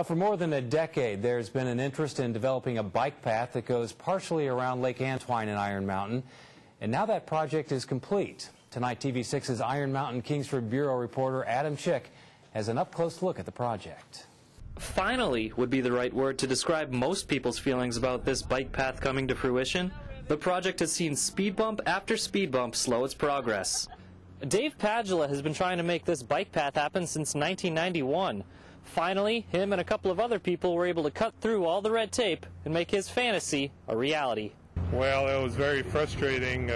For more than a decade, there's been an interest in developing a bike path that goes partially around Lake Antoine in Iron Mountain. And now that project is complete. Tonight, TV6's Iron Mountain Kingsford Bureau reporter Adam Chick has an up-close look at the project. Finally would be the right word to describe most people's feelings about this bike path coming to fruition. The project has seen speed bump after speed bump slow its progress. Dave Padula has been trying to make this bike path happen since 1991. Finally, him and a couple of other people were able to cut through all the red tape and make his fantasy a reality. Well, it was very frustrating.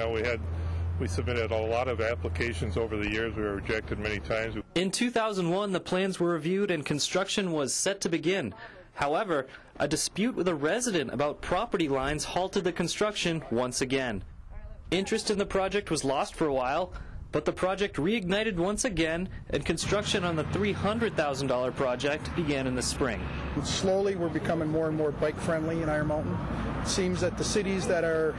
We submitted a lot of applications over the years. We were rejected many times. In 2001, the plans were reviewed and construction was set to begin. However, a dispute with a resident about property lines halted the construction once again. Interest in the project was lost for a while, but the project reignited once again, and construction on the $300,000 project began in the spring. Slowly, we're becoming more and more bike-friendly in Iron Mountain. It seems that the cities that are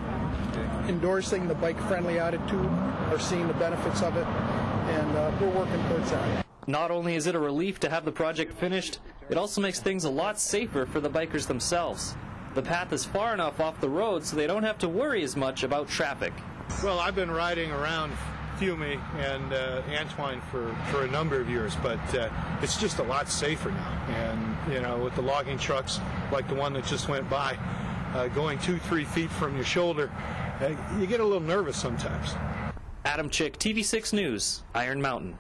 endorsing the bike-friendly attitude are seeing the benefits of it, and we're working towards that. Not only is it a relief to have the project finished, it also makes things a lot safer for the bikers themselves. The path is far enough off the road so they don't have to worry as much about traffic. Well, I've been riding around Fiume and Antoine for a number of years, but it's just a lot safer now. And, you know, with the logging trucks like the one that just went by, going 2-3 feet from your shoulder, you get a little nervous sometimes. Adam Chick, TV6 News, Iron Mountain.